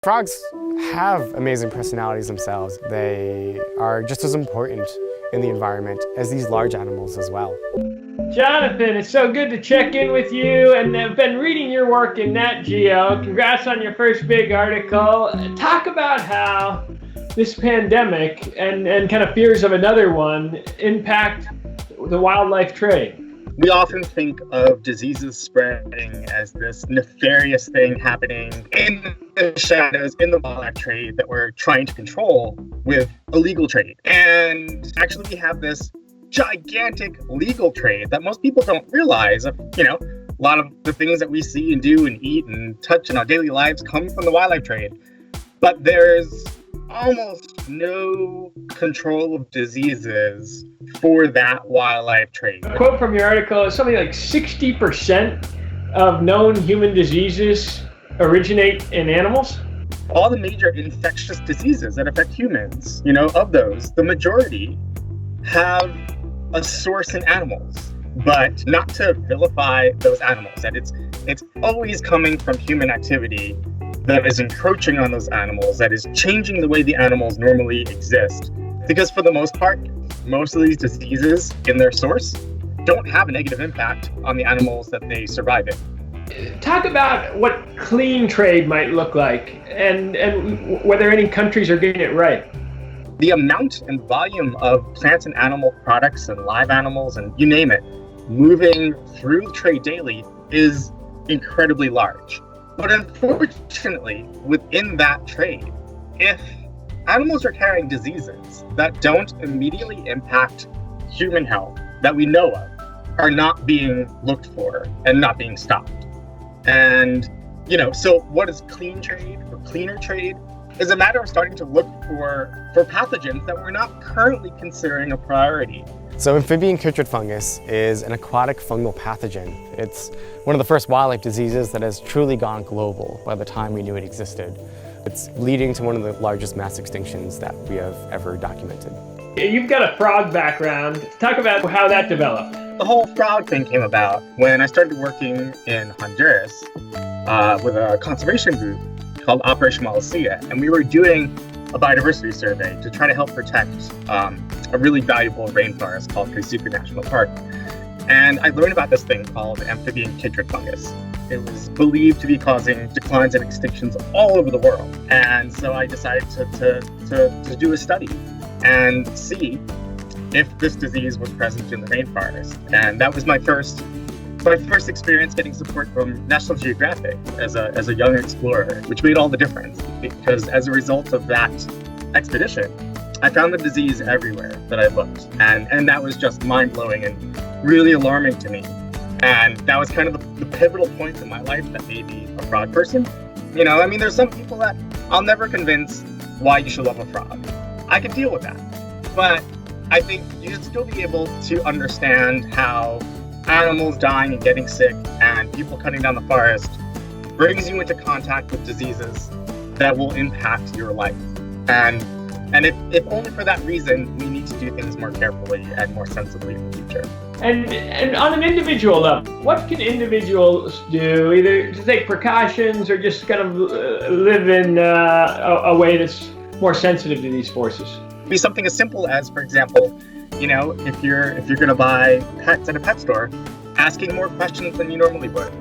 Frogs have amazing personalities themselves. They are just as important in the environment as these large animals as well. Jonathan, it's so good to check in with you, and I've been reading your work in Nat Geo. Congrats on your first big article. Talk about how this pandemic and kind of fears of another one impact the wildlife trade. We often think of diseases spreading as this nefarious thing happening in the shadows in the wildlife trade that we're trying to control with illegal trade. And actually we have this gigantic legal trade that most people don't realize. A lot of the things that we see and do and eat and touch in our daily lives come from the wildlife trade. But there's almost no control of diseases for that wildlife trade. A quote from your article is something like 60% of known human diseases originate in animals. All the major infectious diseases that affect humans, of those, the majority have a source in animals, but not to vilify those animals. That it's always coming from human activity that is encroaching on those animals, that is changing the way the animals normally exist. Because for the most part, most of these diseases in their source don't have a negative impact on the animals that they survive in. Talk about what clean trade might look like and whether any countries are getting it right. The amount and volume of plant and animal products and live animals and you name it moving through the trade daily is incredibly large. But unfortunately, within that trade, if animals are carrying diseases that don't immediately impact human health that we know of, are not being looked for and not being stopped. And, so what is clean trade or cleaner trade is a matter of starting to look for pathogens that we're not currently considering a priority. So amphibian chytrid fungus is an aquatic fungal pathogen. It's one of the first wildlife diseases that has truly gone global by the time we knew it existed. It's leading to one of the largest mass extinctions that we have ever documented. You've got a frog background. Talk about how that developed. The whole frog thing came about when I started working in Honduras with a conservation group called Operation Wallacea, and we were doing a biodiversity survey to try to help protect a really valuable rainforest called Kolby National Park. And I learned about this thing called amphibian chytrid fungus. It was believed to be causing declines and extinctions all over the world. And so I decided to do a study and see if this disease was present in the rainforest. And that was my first experience getting support from National Geographic as a young explorer, which made all the difference, because as a result of that expedition, I found the disease everywhere that I looked, and that was just mind-blowing and really alarming to me. And that was kind of the pivotal point in my life that made me a frog person. There's some people that I'll never convince why you should love a frog. I can deal with that. But I think you should still be able to understand how animals dying and getting sick and people cutting down the forest brings you into contact with diseases that will impact your life. And if only for that reason, we need to do things more carefully and more sensibly in the future. And on an individual level, what can individuals do, either to take precautions or just kind of live in a way that's more sensitive to these forces? Be something as simple as, for example, if you're going to buy pets at a pet store, asking more questions than you normally would.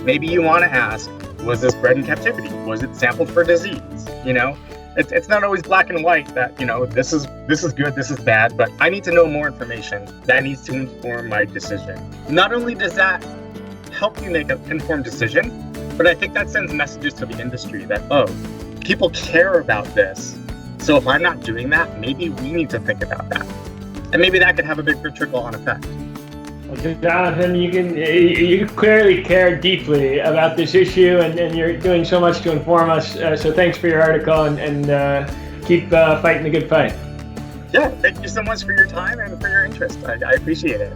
Maybe you want to ask, was this bred in captivity? Was it sampled for disease? It's not always black and white that, this is good, this is bad, but I need to know more information that needs to inform my decision. Not only does that help you make an informed decision, but I think that sends messages to the industry that, people care about this. So if I'm not doing that, maybe we need to think about that. And maybe that could have a bigger trickle-on effect. Well, Jonathan, you clearly care deeply about this issue, and you're doing so much to inform us. So thanks for your article, and keep fighting the good fight. Yeah, thank you so much for your time and for your interest. I appreciate it.